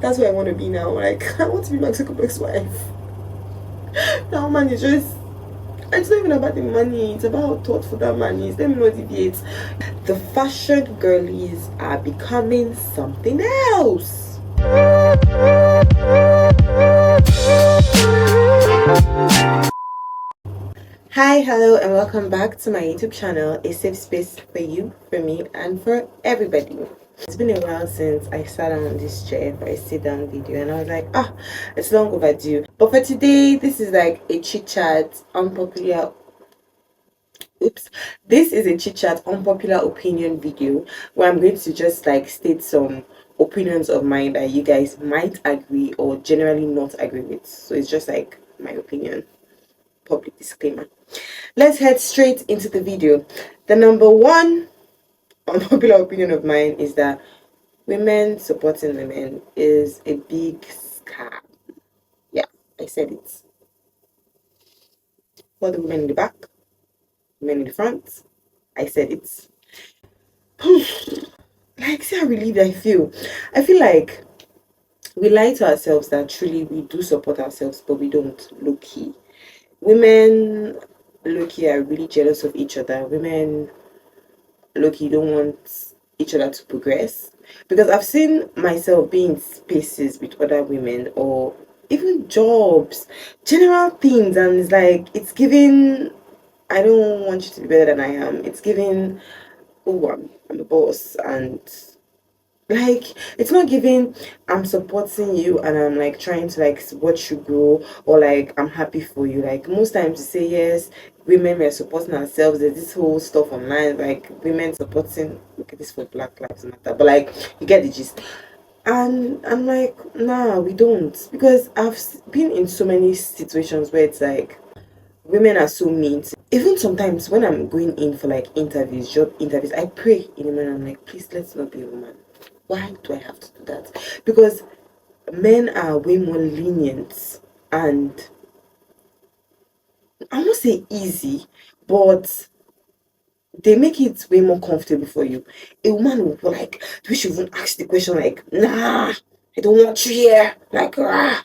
That's what I want to be now. Like, I want to be Mark Zuckerberg's wife. That man is just. It's not even about the money, it's about how thoughtful that man is. Let me not deviate. The fashion girlies are becoming something else. Hi, hello, and welcome back to my YouTube channel, a safe space for you, for me, and for everybody. It's been a while since I sat down on this chair for a sit down video, and I was like, it's long overdue. But for today, this is like a chit chat, unpopular. This is a chit chat, unpopular opinion video where I'm going to just like state some opinions of mine that you guys might agree or generally not agree with. So it's just like my opinion. Public disclaimer. Let's head straight into the video. The number one unpopular opinion of mine is that women supporting women is a big scam. Yeah, I said it. For the women in the back, women in the front, I said it. Like, see how relieved I feel. I feel like we lie to ourselves that truly we do support ourselves, but we don't, low key. Women, low key, are really jealous of each other. Women, low key, don't want each other to progress. Because I've seen myself be in spaces with other women or even jobs, general things, and it's like, it's giving, I don't want you to be better than I am. It's giving, oh, I'm a boss, and like, it's not giving I'm supporting you and I'm like trying to like watch you grow, or like I'm happy for you. Like, most times you say yes, women were supporting ourselves. There's this whole stuff online like women supporting, look at this for Black Lives Matter, but like, you get the gist. And I'm like, nah, we don't, because been in so many situations where it's like women are so mean. Even sometimes when I'm going in for like interviews, job interviews, I pray in the morning. I'm like, please, let's not be a woman. Why do I have to do that? Because men are way more lenient and I won't say easy, but they make it way more comfortable for you. A woman will be like, we should even ask the question like, nah, I don't want you here. Like, ah.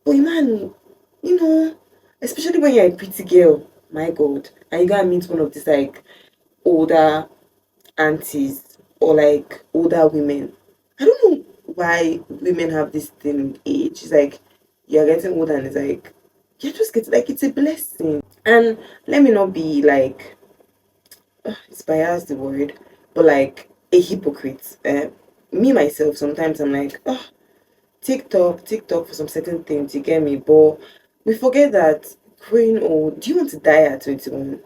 But a man, you know, especially when you're a pretty girl, my God, and you gotta meet one of these like older aunties or like older women. I don't know why women have this thing with age. It's like you're getting older and it's like you're just getting, like, it's a blessing. And let me not be like, it's biased the word, but like a hypocrite. Me myself sometimes I'm like, TikTok for some certain things, you get me? But we forget that growing old, do you want to die at 21? Do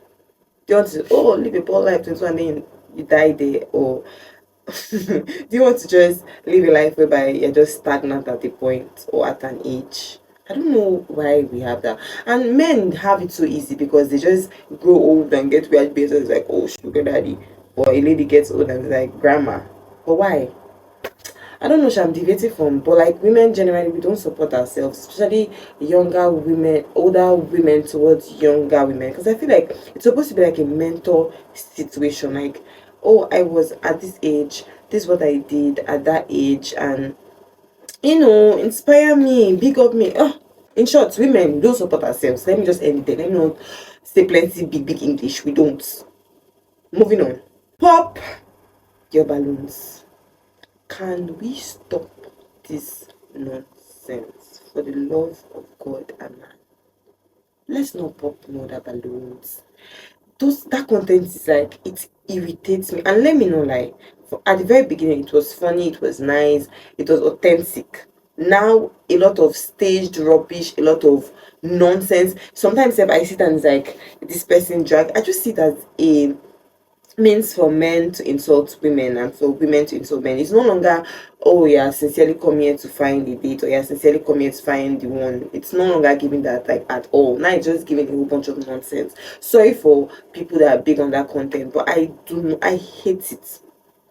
you want to live a poor life 21 and then you die there? Or do you want to just live a life whereby you're just stagnant at a point or at an age? I don't know why we have that. And men have it so easy because they just grow old and get weird behaviors. It's like, oh, sugar daddy. Or a lady gets old and it's like, grandma. But why? I don't know, I'm deviating from, but like, women generally, we don't support ourselves, especially younger women, older women towards younger women. Because I feel like it's supposed to be like a mentor situation. Like, oh, I was at this age, this is what I did at that age, and inspire me, big up me. In short, women don't support ourselves. Let me just end it there. Let me not say plenty big English. We don't. Moving on. Pop your balloons. Can we stop this nonsense for the love of God and man? Let's not pop no other balloons. That content is like, it irritates me. And let me know, like, at the very beginning it was funny, it was nice, it was authentic. Now a lot of staged rubbish, a lot of nonsense. Sometimes if I sit and it's like, this person drag, I just see it as a means for men to insult women and for women to insult men. It's no longer, oh, yeah, sincerely come here to find a date, or yeah, sincerely come here to find the one. It's no longer giving that like at all. Now it's just giving a whole bunch of nonsense. Sorry for people that are big on that content, but I hate it.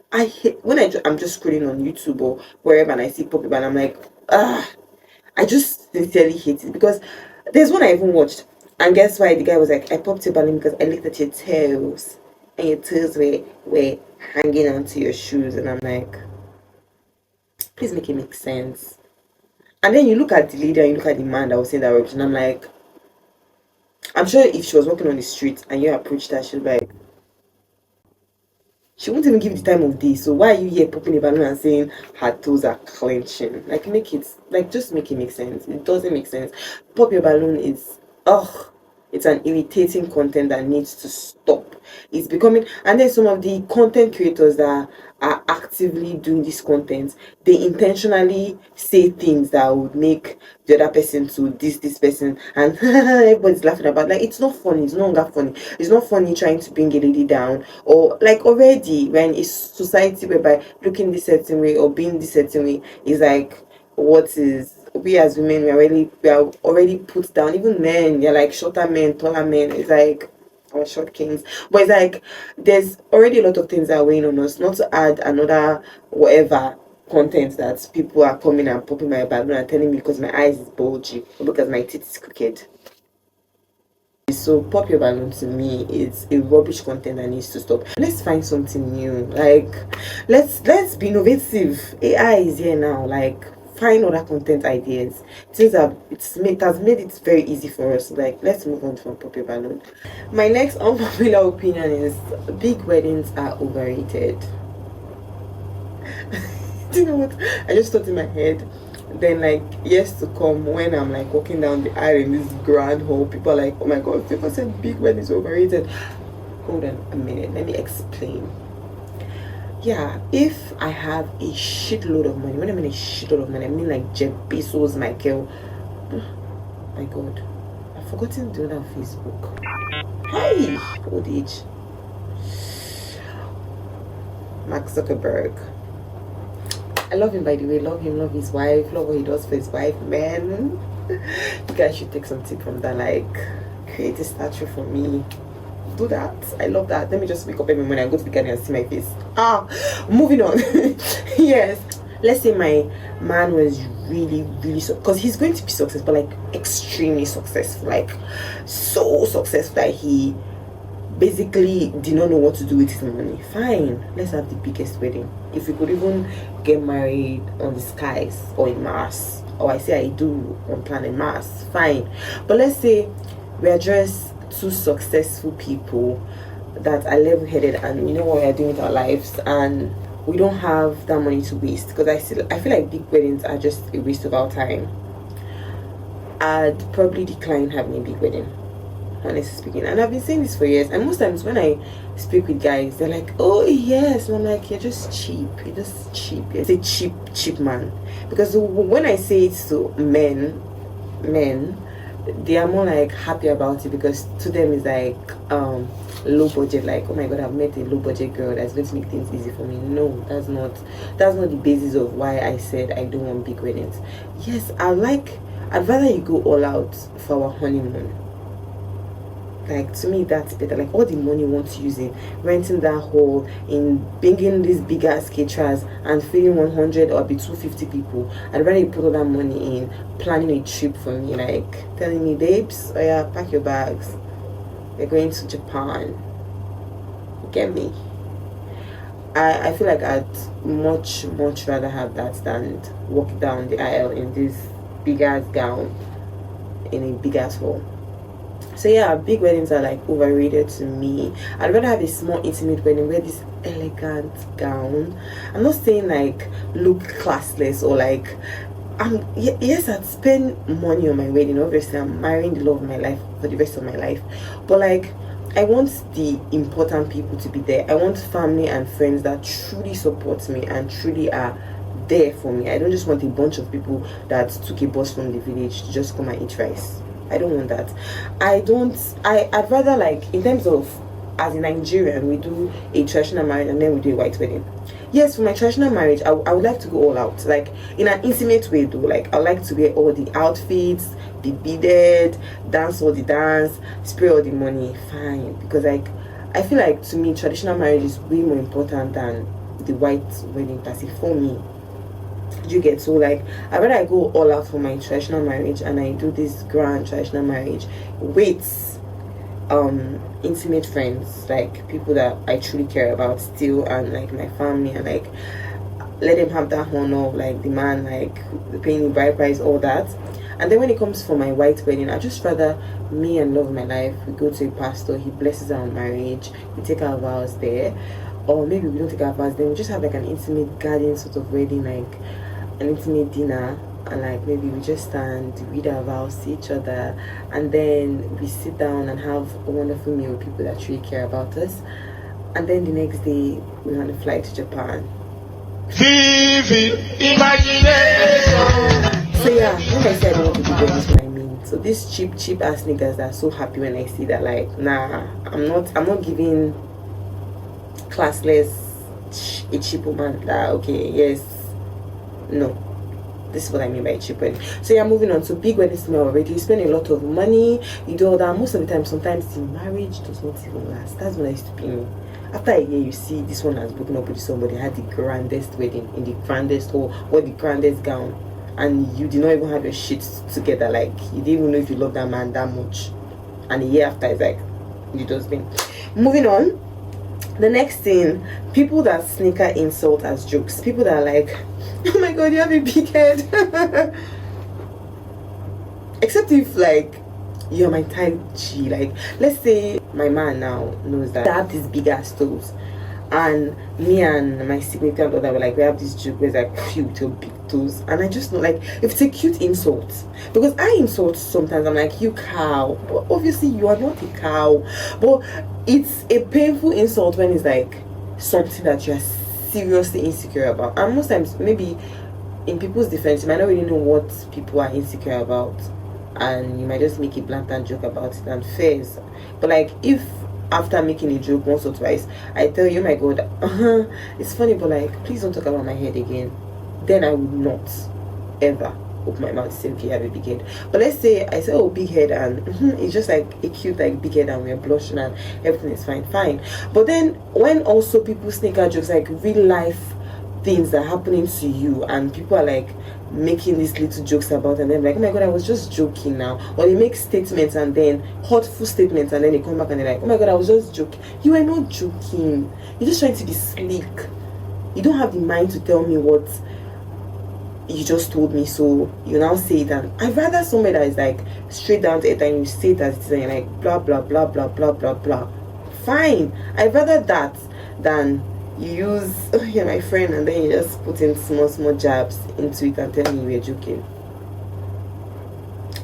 I hate when I'm just scrolling on YouTube or wherever and I see people and I'm like, I just sincerely hate it. Because there's one I even watched, and guess why? The guy was like, I popped your balloon because I looked at your toes and your toes were hanging onto your shoes. And I'm like, please make it make sense. And then you look at the lady and you look at the man that was saying that rubbish, and I'm like, I'm sure if she was walking on the street and you approached her, she'd be like, she won't even give you the time of day. So why are you here popping a balloon and saying her toes are clenching? Like, make it, like, just make it make sense. It doesn't make sense. Pop your balloon is, ugh, it's an irritating content that needs to stop. It's becoming, and then some of the content creators that are actively doing this content, they intentionally say things that would make the other person to this person, and everybody's laughing about, like, it's not funny. It's no longer funny. It's not funny trying to bring a lady down, or like, already when it's society whereby looking this certain way or being this certain way is like, what is, we as women, we are already put down. Even men, they're like shorter men, taller men. It's like our short kings. But it's like there's already a lot of things that are weighing on us. Not to add another whatever content that people are coming and popping my balloon and telling me because my eyes is bulgy or because my teeth is crooked. So pop your balloon to me is a rubbish content that needs to stop. Let's find something new. Like, let's be innovative. AI is here now. Like, find other content ideas. Things that it has made it very easy for us. Like, let's move on from pop your balloon. My next unpopular opinion is big weddings are overrated. Do you know what? I just thought in my head. Then, like, years to come, when I'm like walking down the aisle in this grand hall, people are like, oh my god, people said big wedding is overrated. Hold on a minute, let me explain. Yeah, if I have a shitload of money, when I mean a shitload of money, I mean like Jeff Bezos, Michael. My god, I've forgotten to do that on Facebook. Hey, old age. Mark Zuckerberg. I love him, by the way. Love him, love his wife, love what he does for his wife. Man, you guys should take some tip from that. Like, create a statue for me. Do that. I love that. Let me just wake up every morning and go to the garden and see my face. Moving on. Yes, let's say my man was really because he's going to be successful, like extremely successful, like so successful that he basically did not know what to do with his money. Fine, let's have the biggest wedding. If we could even get married on the skies or in Mars, or I say I do on planet Mars, fine. But let's say we are just two successful people that are level-headed and you know what we are doing with our lives, and we don't have that money to waste, because I feel like big weddings are just a waste of our time. I'd probably decline having a big wedding, honestly speaking. And I've been saying this for years, and most times when I speak with guys, they're like, oh yes, and I'm like, you're just cheap, you're a cheap man. Because when I say it to men, they are more like happy about it, because to them it's like low budget, like, oh my god, I've met a low budget girl that's going to make things easy for me. No, that's not the basis of why I said I don't want big weddings. Yes, I'd rather you go all out for our honeymoon. Like, to me, that's better. Like, all the money you want to use in renting that hall, in bringing these big ass caterers and feeding 100 or be 250 people, I'd rather you put all that money in planning a trip for me, like telling me, babes, oh yeah, pack your bags, we're going to Japan. You get me? I feel like I'd much rather have that than walk down the aisle in this big ass gown in a big ass hall. So yeah, big weddings are like overrated to me. I'd rather have a small intimate wedding, wear this elegant gown. I'm not saying like look classless or like yes, I'd spend money on my wedding. Obviously, I'm marrying the love of my life for the rest of my life, but like, I want the important people to be there. I want family and friends that truly support me and truly are there for me. I don't just want a bunch of people that took a bus from the village to just come and eat rice. I don't want that. I'd rather, like, in terms of, as a Nigerian, we do a traditional marriage and then we do a white wedding. Yes, for my traditional marriage, I would like to go all out, like in an intimate way though. Like, I would like to wear all the outfits, be beaded, dance all the dance, spray all the money. Fine, because like, I feel like, to me, traditional marriage is way more important than the white wedding per se, for me. You get? So like, I rather I go all out for my traditional marriage and I do this grand traditional marriage with intimate friends, like people that I truly care about still, and like my family, and like let him have that honor of like the man, like paying the bride price, all that. And then when it comes for my white wedding, I just rather me and love of my life, we go to a pastor, he blesses our marriage, we take our vows there. Or maybe we don't take our vows, then we just have like an intimate garden sort of wedding, like an intimate dinner, and like maybe we just stand, read our vows to each other, and then we sit down and have a wonderful meal with people that really care about us. And then the next day we want to fly to Japan. Vivid imagination. So yeah, when I say I don't want to do that, that's what I mean. So these cheap ass niggas are so happy when I see that, like, nah, I'm not giving classless a cheap woman that, okay, yes, no. This is what I mean by cheap wedding. So yeah, moving on. So big wedding smell already. You spend a lot of money, you do all that. Most of the time, sometimes the marriage does not even last. That's what I used to be me. After a year, you see this one has broken up with somebody, had the grandest wedding in the grandest hall or the grandest gown, and you did not even have your shit together. Like, you didn't even know if you love that man that much. And a year after, it's like, you just been. Moving on. The next thing, people that sneaker insult as jokes. People that are like, oh my god, you have a big head. Except if, like, you're my type G. Like, let's say my man now knows that I have these big ass toes, and me and my significant other were like, we have this joke where it's like, cute your big toes. And I just know, like, if it's a cute insult, because I insult sometimes, I'm like, you cow, but obviously you are not a cow. But it's a painful insult when it's like something that you're seriously insecure about. And most times, maybe in people's defense, you might not really know what people are insecure about, and you might just make a blatant joke about it, and fair. But like, if after making a joke once or twice, I tell you, oh my god, it's funny, but like, please don't talk about my head again, then I would not ever open my mouth to say, okay, I have a big head. But let's say I say, oh, big head, and it's just like a cute like big head, and we're blushing and everything is fine. But then when also people sneaker jokes, like real life things that are happening to you, and people are like making these little jokes about, and then like, oh my god, I was just joking now. Or they make statements, and then hurtful statements, and then they come back and they're like, oh my god, I was just joking. You are not joking, you're just trying to be slick. You don't have the mind to tell me what you just told me, so you now say it. And I'd rather somebody that is like straight down to it, and you say it as it is, and you're like blah blah blah blah blah blah blah. Fine, I'd rather that than you use, oh, you're my friend, and then you just put in small jabs into it and tell me we're joking.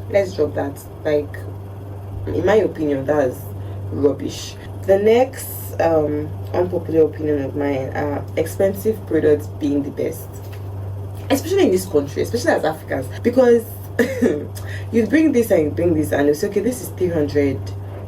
Let's drop that. Like, in my opinion, that's rubbish. The next unpopular opinion of mine are expensive products being the best, especially in this country, especially as Africans, because you bring this and you bring this, and you say, okay, this is 300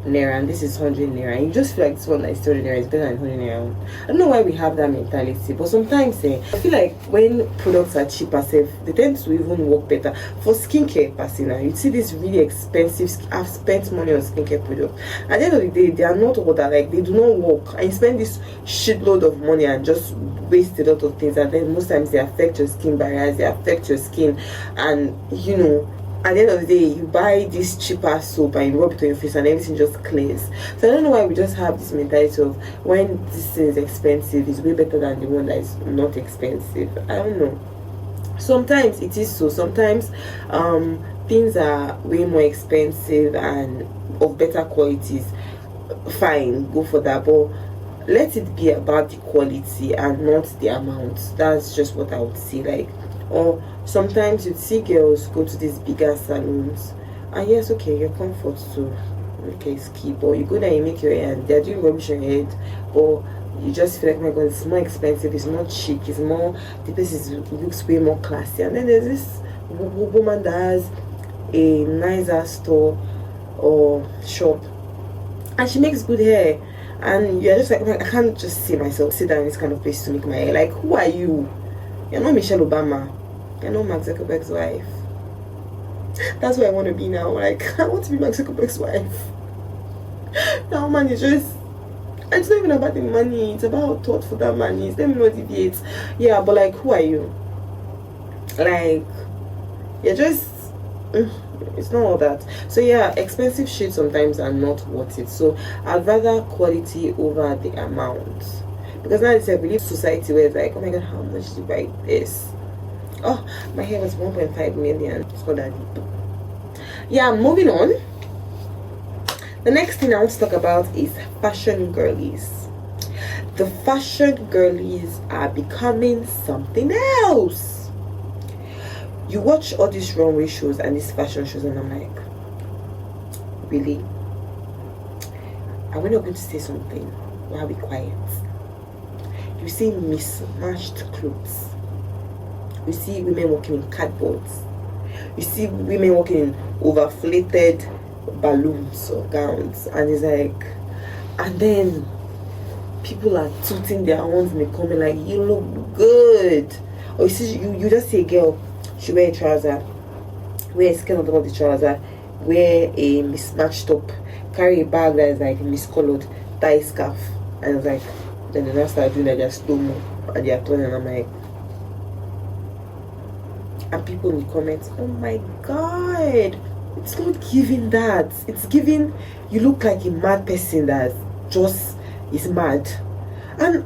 naira and this is 100 naira, and you just feel like this one that is 200 naira is better than 100 naira. I don't know why we have that mentality, but sometimes I feel like when products are cheaper, they tend to even work better. For skincare, personally, you see this really expensive, I've spent money on skincare products. At the end of the day, they are not all that, like, they do not work, and you spend this shitload of money and just waste a lot of things, and then most times they affect your skin barriers, they affect your skin, and you know, at the end of the day, you buy this cheaper soap and you rub it on your face and everything just clears. So I don't know why we just have this mentality of when this thing is expensive, it's way better than the one that is not expensive. I don't know. Sometimes it is so. Sometimes things are way more expensive and of better qualities. Fine, go for that. But let it be about the quality and not the amount. That's just what I would say. Like, or sometimes you'd see girls go to these bigger salons, and yes, okay, your comfort too, okay, it's key, but you go there, you make your hair, and they're doing rubbish on your head, or you just feel like, oh my god, it's more expensive, it's more chic, it's more, the place looks way more classy. And then there's this woman that has a nicer store or shop, and she makes good hair, and you're just like, oh, I can't just see myself sit down in this kind of place to make my hair. Like, who are you? You're not Michelle Obama. You're not Mark Zuckerberg's wife. That's what I want to be now. Like, I want to be Mark Zuckerberg's wife. That man is just, it's not even about the money. It's about how thoughtful that man is. Let me not deviate. Yeah, but like, who are you? Like, you're just, it's not all that. So yeah, expensive shit sometimes are not worth it. So I'd rather quality over the amount. Because now it's like we live society where it's like, oh my god, how much did you buy this? Oh, my hair was 1.5 million. It's not that deep. Yeah, moving on. The next thing I want to talk about is fashion girlies. The fashion girlies are becoming something else. You watch all these runway shows and these fashion shows, and I'm like, really? Are we not going to say something? Why are we quiet? You see mismatched clothes. You see women walking in cardboards. You see women walking in overflated balloons or gowns, and it's like, and then people are tooting their horns in the comment like, you look good. Or you see, you just see a girl, she wear a trouser, wear a skirt on top of the trouser, wear a mismatched top, carry a bag that is like miscolored, tie a scarf, and it's like, then they now start doing that, just slow mo, and they are turning, and I'm like, and people in the comments, oh my god, it's not giving that. It's giving, you look like a mad person that just is mad. And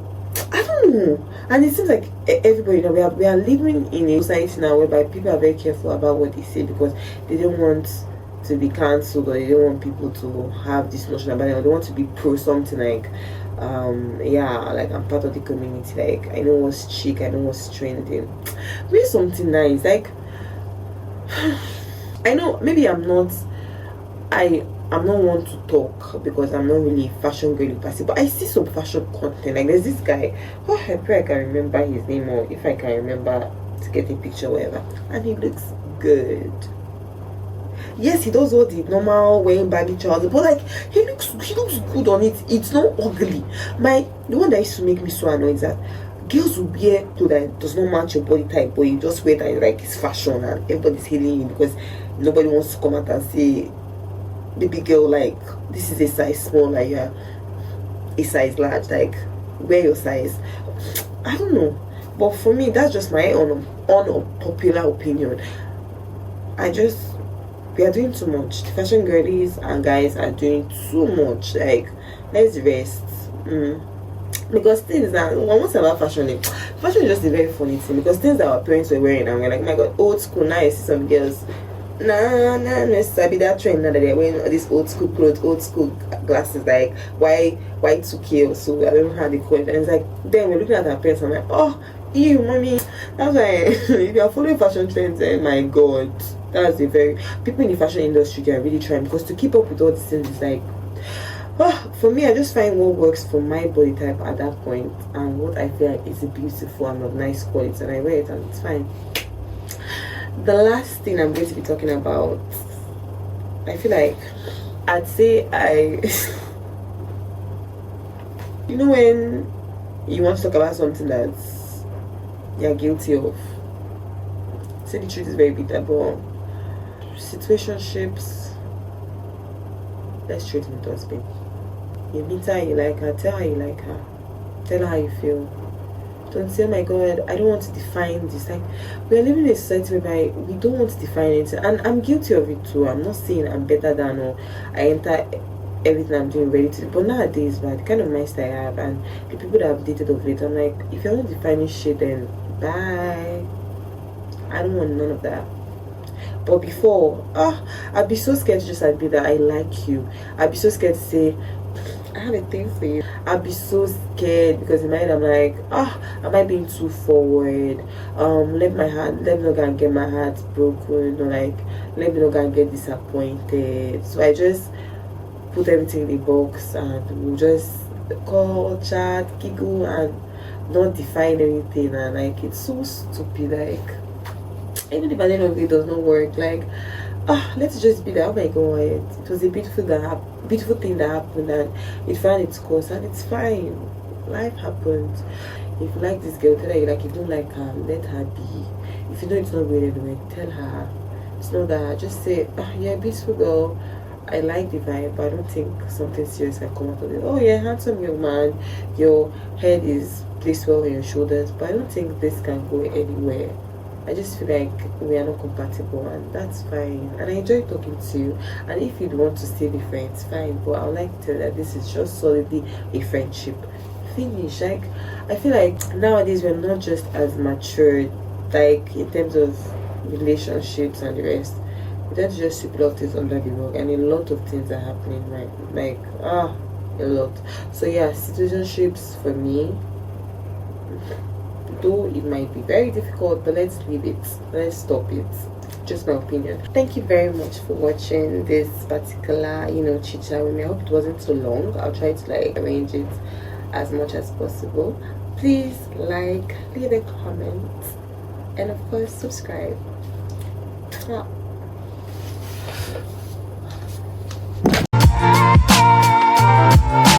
I don't know. And it seems like everybody, you know, we are living in a society now whereby people are very careful about what they say, because they don't want to be cancelled, or they don't want people to have this notion about it, or they want to be pro something like, yeah, like I'm part of the community, like I know what's chic, I know what's trending. Maybe something nice, like I know maybe I'm not one to talk because I'm not really a fashion girly person, but I see some fashion content. Like there's this guy, oh, I pray I can remember his name, or if I can remember to get a picture, whatever, and he looks good. Yes, he does all the normal wearing baggy trousers, but like he looks good on it. It's not ugly. The one that used to make me so annoyed is that girls will wear clothes that does not match your body type, but you just wear that like it's fashion and everybody's hailing you because nobody wants to come out and say, baby girl, like this is a size small, like you're a size large, like wear your size. I don't know, but for me that's just my unpopular opinion. We are doing too much. The fashion girlies and guys are doing too much. Like, let's rest. Because things that once about fashion is just a very funny thing, because things that our parents were wearing and we're like, my god, old school. Now I see some girls, no, sabi that trend now that they're wearing all these old school clothes, old school glasses, like why 2K or so, I don't know how they call it. And it's like, then we're looking at our parents and I'm like, oh ew, mommy. That's why if you're following fashion trends, oh my god, that's a very, people in the fashion industry, they are really trying, because to keep up with all these things is like, for me, I just find what works for my body type at that point, and what I feel like is beautiful and of nice quality, and I wear it and it's fine. The last thing I'm going to be talking about, I feel like I'd say you know when you want to talk about something that's you're guilty of, say the truth is very bitter, but situationships, let's treat it with husband. You meet her, you like her, tell her you like her, tell her how you feel. Don't say, oh my god, I don't want to define this. Like, we're living in a society whereby we don't want to define it, and I'm guilty of it too. I'm not saying I'm better than, or I enter everything I'm doing ready to do, but nowadays, the kind of mindset I have and the people that have dated of late, I'm like, if you're not defining shit, then bye. I don't want none of that. But before, I'd be so scared to just admit that I like you. I'd be so scared to say, I have a thing for you. I'd be so scared, because in my head I'm like, am I being too forward? Let me not go and get my heart broken, or like let me not go and get disappointed. So I just put everything in a box, and we'll just call, chat, giggle, and not define anything. And like, it's so stupid. Like, even if at the end of it does not work, like, let's just be like, oh my god, it was a beautiful thing that happened, and it found its course, and it's fine. Life happens. If you like this girl, tell her you like. If you don't like her, let her be. If you know it's not going anywhere, tell her. It's not that. Just say, you're a beautiful girl, I like the vibe, but I don't think something serious can come out of it. Oh, yeah, handsome young man, your head is placed well on your shoulders, but I don't think this can go anywhere. I just feel like we are not compatible, and that's fine. And I enjoy talking to you, and if you'd want to stay be friends, fine, but I would like to tell you that this is just solidly a friendship. finish. Like, I feel like nowadays we're not just as matured, like in terms of relationships and the rest. We don't just sweep a lot of things under the rug, and a lot of things are happening, right? Like, a lot. So yeah, situationships for me, though it might be very difficult, but let's leave it. Let's stop it. Just my opinion. Thank you very much for watching this particular, chit chat with me. I hope it wasn't so long. I'll try to like arrange it as much as possible. Please like, leave a comment, and of course subscribe.